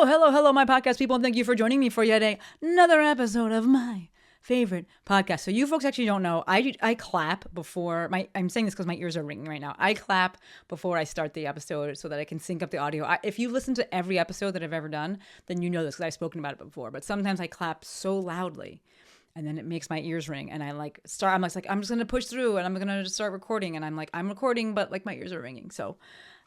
Hello, my podcast people, and thank you for joining me for yet another episode of my favorite podcast. So you folks actually don't know, I clap before I'm saying this because my ears are ringing right now. I clap before I start the episode so that I can sync up the audio. If you listen to every episode that I've ever done, then you know this because I've spoken about it before. But sometimes I clap so loudly, and then it makes my ears ring, and I'm just gonna push through, and I'm gonna just start recording, and I'm recording, but like my ears are ringing. So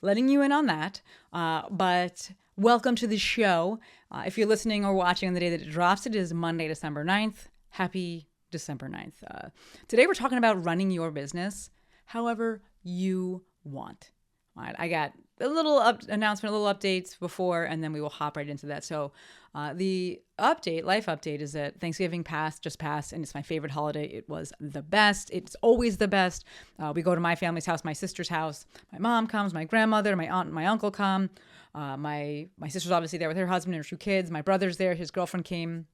letting you in on that. But welcome to the show. If you're listening or watching on the day that it drops, it is Monday, December 9th. Happy December 9th. Today we're talking about running your business however you want. All right, I got a little announcement, a little updates before, and then we will hop right into that. So the life update is that Thanksgiving just passed, and it's my favorite holiday. It was the best. It's always the best. We go to my family's house, my sister's house. My mom comes, my grandmother, my aunt, and my uncle come. My sister's obviously there with her husband and her two kids. My brother's there. His girlfriend came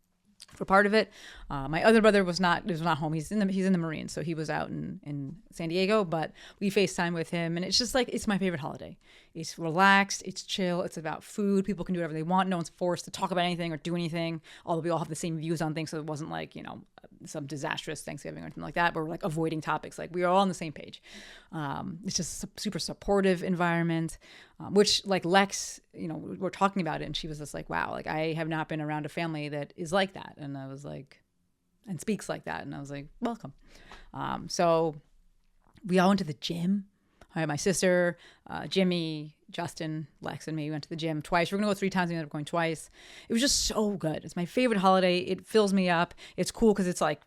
for part of it. My other brother was not home. He's in the Marines, so he was out in San Diego, but we FaceTime with him, and it's just like, it's my favorite holiday. It's relaxed, it's chill, it's about food. People can do whatever they want. No one's forced to talk about anything or do anything, although we all have the same views on things, so it wasn't like, some disastrous Thanksgiving or anything like that, but we're like avoiding topics. Like, we are all on the same page. It's just a super supportive environment, which, like, Lex, we're talking about it, and she was just like, wow, like, I have not been around a family that is like that. And I was like, and speaks like that. And I was like, welcome. So we all went to the gym. I had my sister, Jimmy, Justin, Lex, and me. We went to the gym twice. We're going to go 3 times. We ended up going twice. It was just so good. It's my favorite holiday. It fills me up. It's cool because it's like,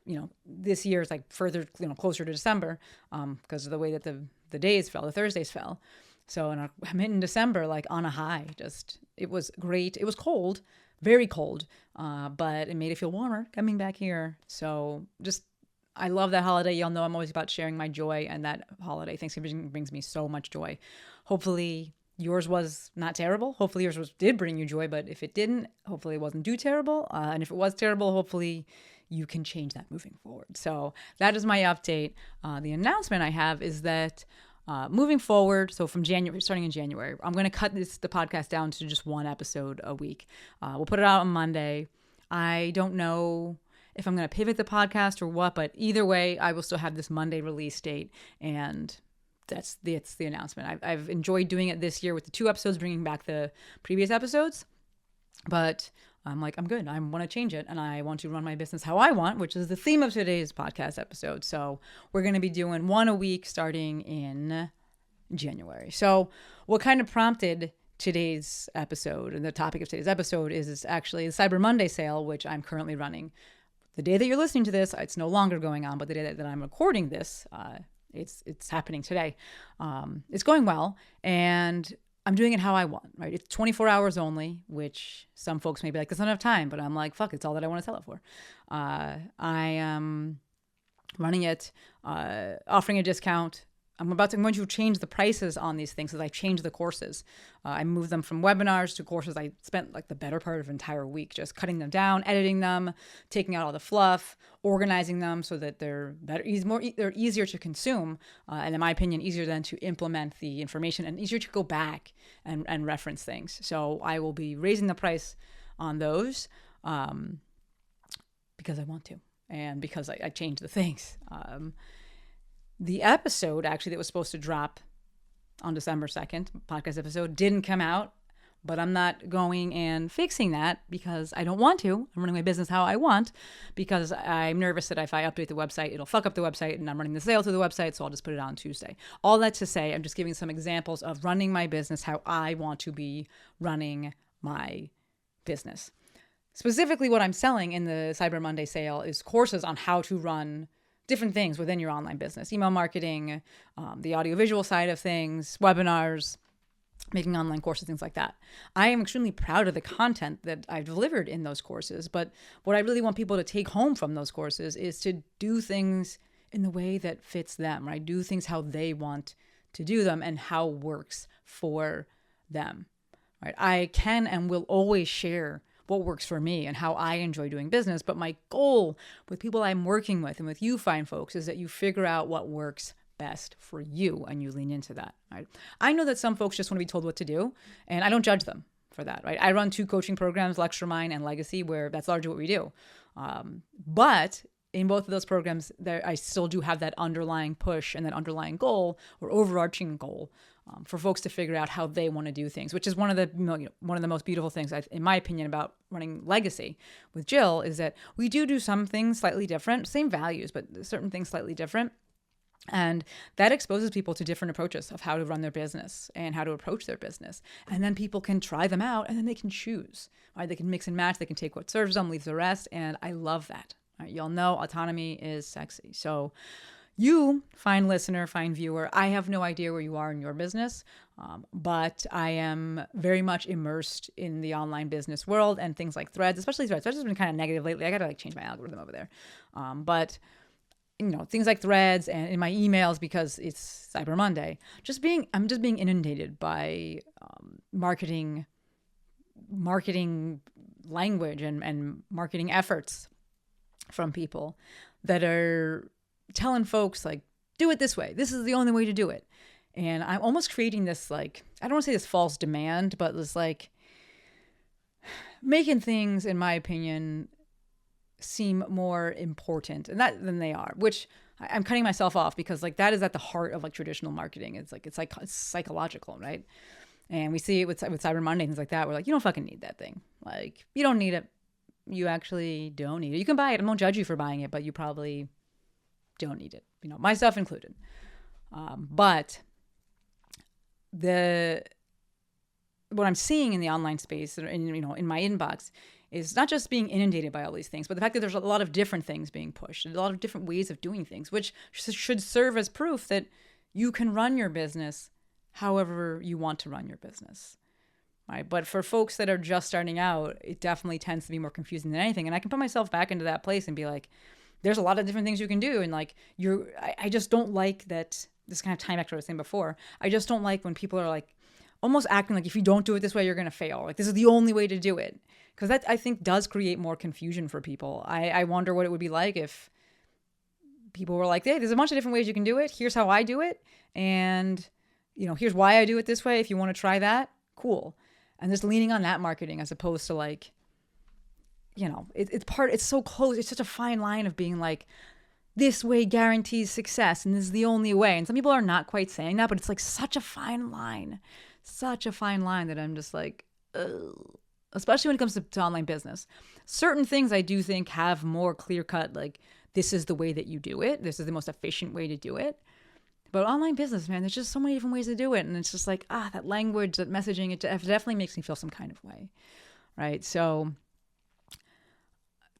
this year is like further, closer to December because of the way that the days fell, the Thursdays fell. So I'm hitting December like on a high. It was great. It was cold, very cold, but it made it feel warmer coming back here. So I love that holiday. Y'all know I'm always about sharing my joy, and that holiday, Thanksgiving, brings me so much joy. Hopefully yours was not terrible. Hopefully yours did bring you joy, but if it didn't, hopefully it wasn't too terrible. And if it was terrible, hopefully you can change that moving forward. So that is my update. The announcement I have is that moving forward, so from starting in January, I'm going to cut the podcast down to just 1 episode a week. We'll put it out on Monday. I don't know if I'm going to pivot the podcast or what, but either way, I will still have this Monday release date, and that's the announcement. I've enjoyed doing it this year with the 2 episodes, bringing back the previous episodes, but I'm like, I'm good. I want to change it, and I want to run my business how I want, which is the theme of today's podcast episode. So we're going to be doing 1 a week starting in January. So what kind of prompted today's episode, and the topic of today's episode is actually the Cyber Monday sale, which I'm currently running. The day that you're listening to this, it's no longer going on, but the day that I'm recording this, it's happening today. It's going well, and I'm doing it how I want, right? It's 24 hours only, which some folks may be like, that's not enough time, but I'm like, fuck, it's all that I want to sell it for. I am running it, offering a discount. I'm going to change the prices on these things as I change the courses. I moved them from webinars to courses. I spent like the better part of an entire week just cutting them down, editing them, taking out all the fluff, organizing them so that they're better, they're easier to consume, and in my opinion, easier than to implement the information, and easier to go back and reference things. So I will be raising the price on those because I want to, and because I changed the things. The episode actually that was supposed to drop on December 2nd, podcast episode, didn't come out, but I'm not going and fixing that because I don't want to. I'm running my business how I want because I'm nervous that if I update the website, it'll fuck up the website, and I'm running the sale through the website, so I'll just put it on Tuesday. All that to say, I'm just giving some examples of running my business how I want to be running my business. Specifically, what I'm selling in the Cyber Monday sale is courses on how to run different things within your online business, email marketing, the audiovisual side of things, webinars, making online courses, things like that. I am extremely proud of the content that I've delivered in those courses, but what I really want people to take home from those courses is to do things in the way that fits them, right? Do things how they want to do them and how works for them, right? I can and will always share what works for me and how I enjoy doing business. But my goal with people I'm working with and with you fine folks is that you figure out what works best for you and you lean into that. Right? I know that some folks just want to be told what to do, and I don't judge them. for that, right? I run 2 coaching programs, Lecture Mind and Legacy, where that's largely what we do. But in both of those programs, I still do have that underlying push and that underlying goal or overarching goal for folks to figure out how they want to do things, which is one of the most beautiful things, in my opinion, about running Legacy with Jill, is that we do some things slightly different, same values, but certain things slightly different. And that exposes people to different approaches of how to run their business and how to approach their business. And then people can try them out and then they can choose, right? They can mix and match. They can take what serves them, leave the rest. And I love that. Right? Y'all know autonomy is sexy. So you, fine listener, fine viewer, I have no idea where you are in your business, but I am very much immersed in the online business world and things like Threads, especially Threads. Threads has been kind of negative lately. I got to change my algorithm over there. But things like Threads and in my emails, because it's Cyber Monday, I'm just being inundated by marketing language and marketing efforts from people that are telling folks like, do it this way. This is the only way to do it. And I'm almost creating this, like, I don't want to say this false demand, but this like making things, in my opinion, seem more important than they are, which I'm cutting myself off, because like that is at the heart of like traditional marketing. It's psychological, right? And we see it with Cyber Monday, things like that. We're like, you don't fucking need that thing. Like, you don't need it. You actually don't need it. You can buy it. I won't judge you for buying it, but you probably don't need it. Myself included. But what I'm seeing in the online space, in my inbox, is not just being inundated by all these things, but the fact that there's a lot of different things being pushed, and a lot of different ways of doing things, which should serve as proof that you can run your business however you want to run your business. Right? But for folks that are just starting out, it definitely tends to be more confusing than anything. And I can put myself back into that place and be like, there's a lot of different things you can do. And like, I just don't like that. This kind of time back to what I was saying before. I just don't like when people are like almost acting like if you don't do it this way, you're going to fail. Like, this is the only way to do it. Because that, I think, does create more confusion for people. I wonder what it would be like if people were like, hey, there's a bunch of different ways you can do it. Here's how I do it. And, here's why I do it this way. If you want to try that, cool. And just leaning on that marketing as opposed to like, it's so close. It's such a fine line of being like, this way guarantees success and this is the only way. And some people are not quite saying that, but it's like such a fine line that I'm just like, ugh. Especially when it comes to online business. Certain things I do think have more clear cut, like, this is the way that you do it. This is the most efficient way to do it. But online business, man, there's just so many different ways to do it. And it's just like, that language, that messaging, it definitely makes me feel some kind of way. Right. So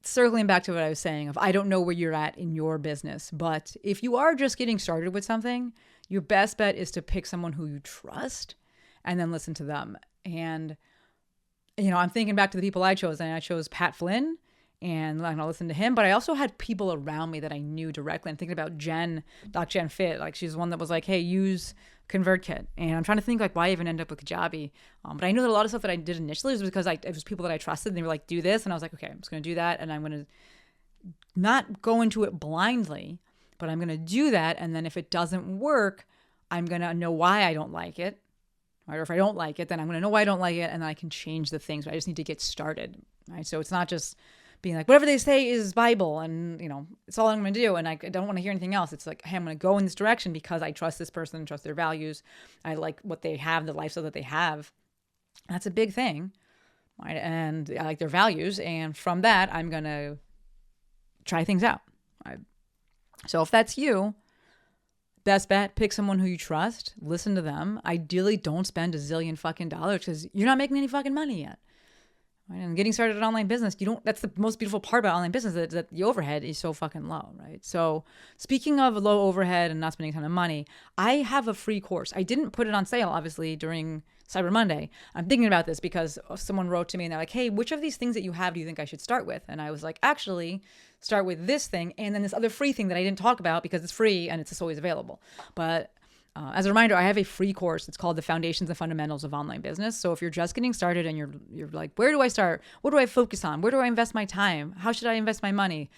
circling back to what I was saying of, I don't know where you're at in your business, but if you are just getting started with something, your best bet is to pick someone who you trust and then listen to them. And, I'm thinking back to the people I chose, and I chose Pat Flynn, and I'm going to listen to him. But I also had people around me that I knew directly. I'm thinking about Doc Jen Fit. Like, she's one that was like, hey, use ConvertKit. And I'm trying to think like why I even end up with Kajabi. But I knew that a lot of stuff that I did initially was because it was people that I trusted, and they were like, do this. And I was like, okay, I'm just going to do that. And I'm going to not go into it blindly, but I'm going to do that. And then if it doesn't work, I'm going to know why I don't like it. Or if I don't like it, then I'm going to know why I don't like it, and then I can change the things. But I just need to get started. Right? So it's not just being like, whatever they say is Bible, and it's all I'm going to do, and I don't want to hear anything else. It's like, hey, I'm going to go in this direction because I trust this person, trust their values. I like what they have, the lifestyle that they have. That's a big thing, right? And I like their values, and from that, I'm going to try things out. Right? So if that's you, best bet, pick someone who you trust, listen to them. Ideally, don't spend $1 zillion fucking dollars because you're not making any fucking money yet. Right? And getting started at online business, that's the most beautiful part about online business, that the overhead is so fucking low, right? So speaking of low overhead and not spending a ton of money, I have a free course. I didn't put it on sale, obviously, during Cyber Monday. I'm thinking about this because someone wrote to me and they're like, hey, which of these things that you have do you think I should start with? And I was like, actually, start with this thing and then this other free thing that I didn't talk about because it's free and it's just always available. But as a reminder, I have a free course. It's called The Foundations and Fundamentals of Online Business. So if you're just getting started and you're like, where do I start? What do I focus on? Where do I invest my time? How should I invest my money?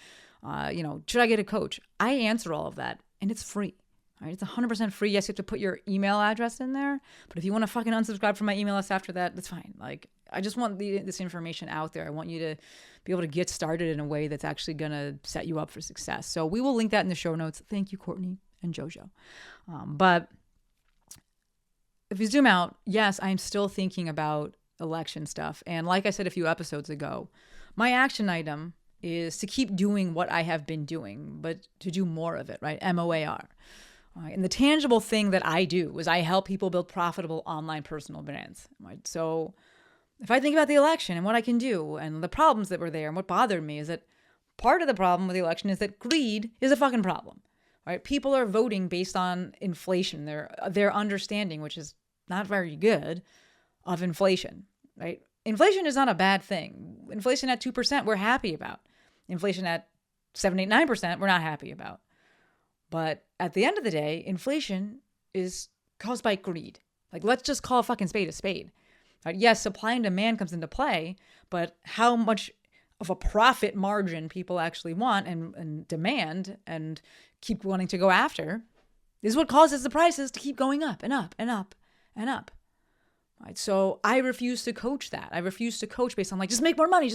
Should I get a coach? I answer all of that, and it's free. All right, it's 100% free. Yes, you have to put your email address in there, but if you want to fucking unsubscribe from my email list after that, that's fine. Like, I just want this information out there. I want you to be able to get started in a way that's actually going to set you up for success. So we will link that in the show notes. Thank you, Courtney and Jojo. But if you zoom out, yes, I'm still thinking about election stuff. And like I said a few episodes ago, my action item is to keep doing what I have been doing, but to do more of it, right? MOAR. And the tangible thing that I do is I help people build profitable online personal brands. Right? So if I think about the election and what I can do and the problems that were there and what bothered me is that part of the problem with the election is that greed is a fucking problem. Right? People are voting based on inflation, their understanding, which is not very good, of inflation. Right? Inflation is not a bad thing. Inflation at 2% we're happy about. Inflation at 7, 8, 9% we're not happy about. But at the end of the day, inflation is caused by greed. Like, let's just call a fucking spade a spade. Right? Yes, supply and demand comes into play, but how much of a profit margin people actually want and demand and keep wanting to go after is what causes the prices to keep going up and up and up and up. Right? So I refuse to coach that. I refuse to coach based on like, just make more money,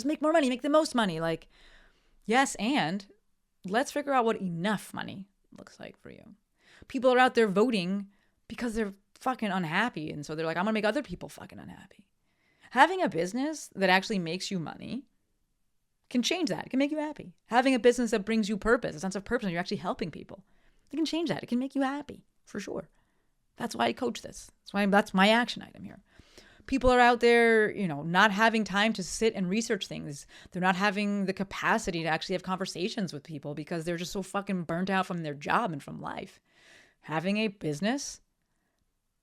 make the most money. Like, yes, and let's figure out what enough money looks like for you. People are out there voting because they're fucking unhappy. And so they're like, I'm going to make other people fucking unhappy. Having a business that actually makes you money can change that. It can make you happy. Having a business that brings you purpose, a sense of purpose, and you're actually helping people, it can change that. It can make you happy, for sure. That's why I coach this. That's my action item here. People are out there, not having time to sit and research things. They're not having the capacity to actually have conversations with people because they're just so fucking burnt out from their job and from life. Having a business,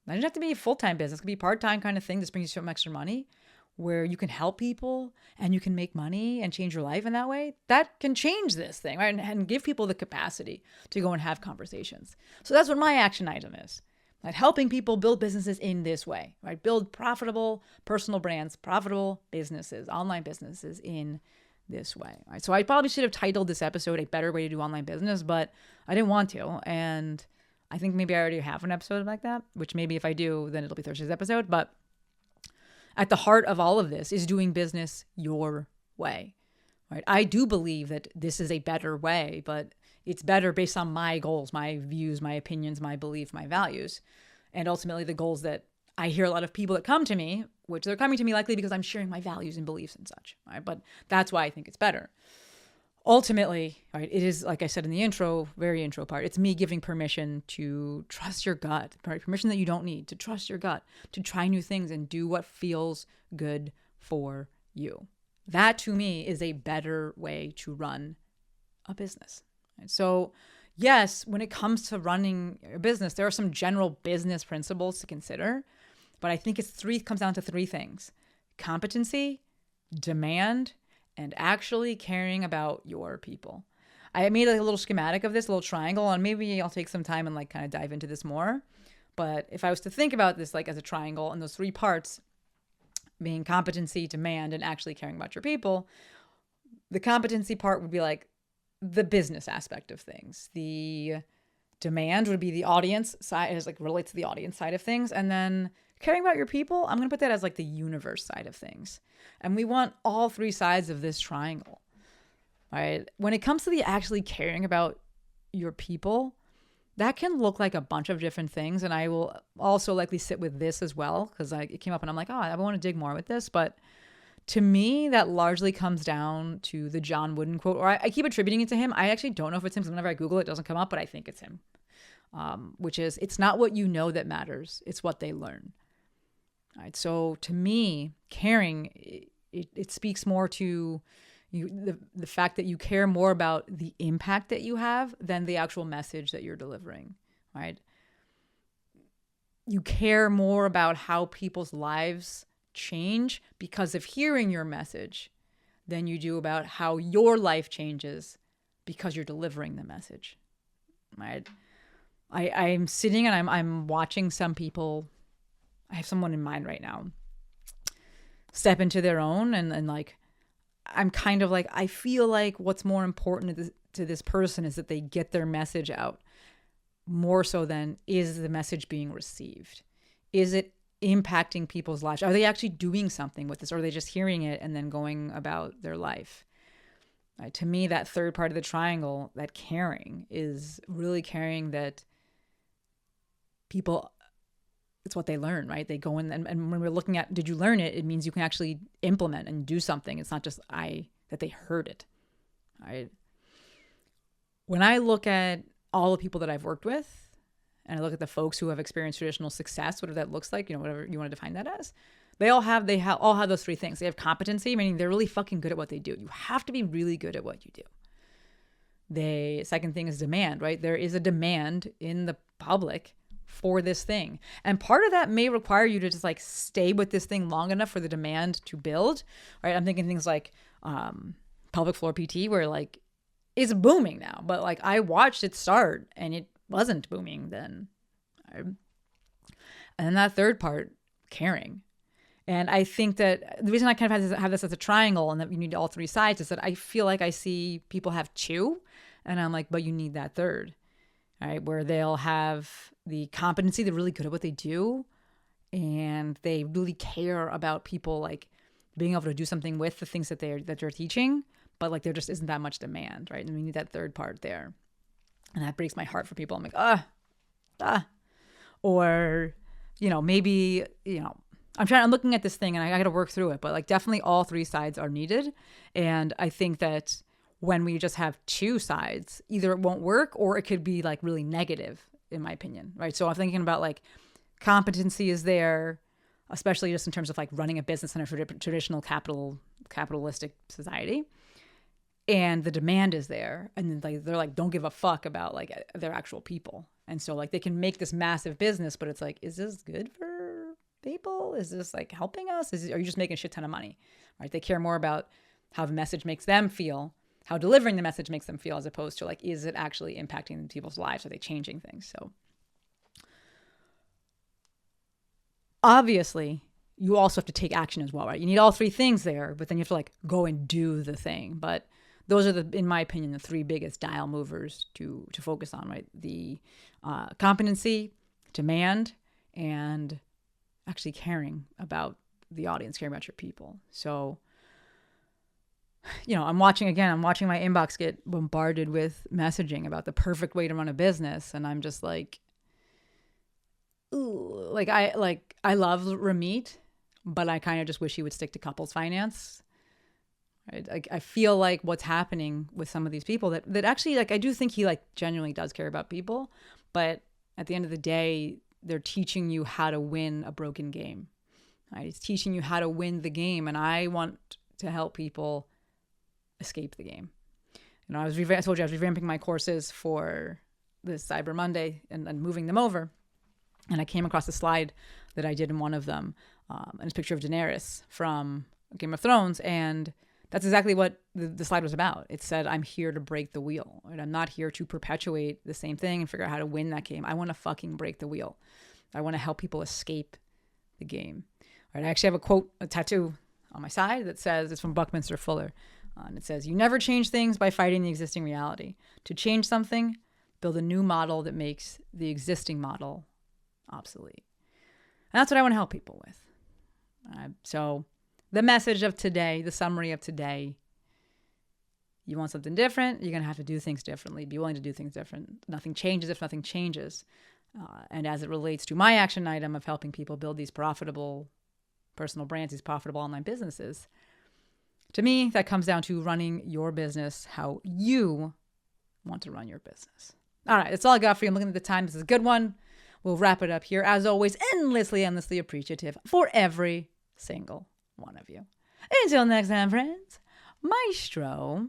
it doesn't have to be a full-time business. It could be a part-time kind of thing. This brings you some extra money where you can help people and you can make money and change your life in that way. That can change this thing, right? And give people the capacity to go and have conversations. So that's what my action item is. Like helping people build businesses in this way, right? Build profitable personal brands, profitable businesses, online businesses in this way, right? So I probably should have titled this episode A Better Way to Do Online Business, but I didn't want to. And I think maybe I already have an episode like that, which maybe if I do, then it'll be Thursday's episode. But at the heart of all of this is doing business your way, right? I do believe that this is a better way, but it's better based on my goals, my views, my opinions, my belief, my values, and ultimately the goals that I hear a lot of people that come to me, which they're coming to me likely because I'm sharing my values and beliefs and such, right? But that's why I think it's better. Ultimately, right, it is, like I said in the intro, very intro part, it's me giving permission to trust your gut, right? Permission that you don't need, to trust your gut, to try new things and do what feels good for you. That to me is a better way to run a business. So yes, when it comes to running a business, there are some general business principles to consider, but I think it comes down to three things: competency, demand, and actually caring about your people. I made a little schematic of this, a little triangle, and maybe I'll take some time and kind of dive into this more. But if I was to think about this as a triangle and those three parts being competency, demand, and actually caring about your people, the competency part would be the business aspect of things. The demand would be the audience side, as relates to the audience side of things. And then caring about your people, I'm going to put that as the universe side of things. And we want all three sides of this triangle, right? When it comes to the actually caring about your people, that can look like a bunch of different things. And I will also likely sit with this as well, because it came up and I'm like, I want to dig more with this. But to me, that largely comes down to the John Wooden quote, or I keep attributing it to him. I actually don't know if it's him, because whenever I Google it, it doesn't come up, but I think it's him, which is, it's not what you know that matters, it's what they learn. All right, so to me, caring, it speaks more to the fact that you care more about the impact that you have than the actual message that you're delivering, right? You care more about how people's lives change because of hearing your message than you do about how your life changes because you're delivering the message, right? I'm sitting and I'm watching some people. I have someone in mind right now step into their own, and I'm kind of I feel like what's more important to this person is that they get their message out more so than, is the message being received? Is it impacting people's lives? Are they actually doing something with this? Or are they just hearing it and then going about their life? To me, that third part of the triangle, that caring, is really caring that people, it's what they learn, right? They go in, and when we're looking at, did you learn it? It means you can actually implement and do something. It's not just that they heard it, right? When I look at all the people that I've worked with, and I look at the folks who have experienced traditional success, whatever that looks like, whatever you want to define that as, they all have those three things. They have competency, meaning they're really fucking good at what they do. You have to be really good at what you do. Second thing is demand, right? There is a demand in the public for this thing. And part of that may require you to just like stay with this thing long enough for the demand to build, right? I'm thinking things like pelvic floor PT, where like it's booming now, but like I watched it start and it wasn't booming then. And then that third part, caring. And I think that the reason I kind of have this as a triangle and that you need all three sides is that I feel like I see people have two, and I'm like, but you need that third, right? Where they'll have the competency, they're really good at what they do, and they really care about people like being able to do something with the things that they're teaching, but like there just isn't that much demand, right? And we need that third part there. And that breaks my heart for people. I'm like, or, maybe, I'm looking at this thing and I got to work through it, but like definitely all three sides are needed. And I think that when we just have two sides, either it won't work or it could be like really negative, in my opinion, right? So I'm thinking about like competency is there, especially just in terms of like running a business in a traditional capitalistic society. And the demand is there. And then like, they're like, don't give a fuck about like their actual people. And so like they can make this massive business, but it's like, is this good for people? Is this like helping us? Are you just making a shit ton of money, right? They care more about how the message makes them feel, how delivering the message makes them feel, as opposed to like, is it actually impacting people's lives? Are they changing things? So obviously you also have to take action as well, right? You need all three things there, but then you have to like go and do the thing. But those are in my opinion, the three biggest dial movers to focus on, right? The competency, demand, and actually caring about the audience, caring about your people. So, I'm watching my inbox get bombarded with messaging about the perfect way to run a business. And I'm just like, ooh, I love Ramit, but I kind of just wish he would stick to couples finance. Right? I feel like what's happening with some of these people that actually, like, I do think he like genuinely does care about people, but at the end of the day, they're teaching you how to win a broken game. Right? He's teaching you how to win the game, and I want to help people escape the game. I told you I was revamping my courses for this Cyber Monday and moving them over, and I came across a slide that I did in one of them, and it's a picture of Daenerys from Game of Thrones, and that's exactly what the slide was about. It said, I'm here to break the wheel. Right? I'm not here to perpetuate the same thing and figure out how to win that game. I want to fucking break the wheel. I want to help people escape the game. Right? I actually have a quote, a tattoo on my side that says, it's from Buckminster Fuller. And it says, you never change things by fighting the existing reality. To change something, build a new model that makes the existing model obsolete. And that's what I want to help people with. So the message of today, the summary of today, you want something different, you're going to have to do things differently. Be willing to do things different. Nothing changes if nothing changes. And as it relates to my action item of helping people build these profitable personal brands, these profitable online businesses, to me, that comes down to running your business how you want to run your business. All right, that's all I got for you. I'm looking at the time. This is a good one. We'll wrap it up here. As always, endlessly appreciative for every single one of you. Until next time, friends, Maestro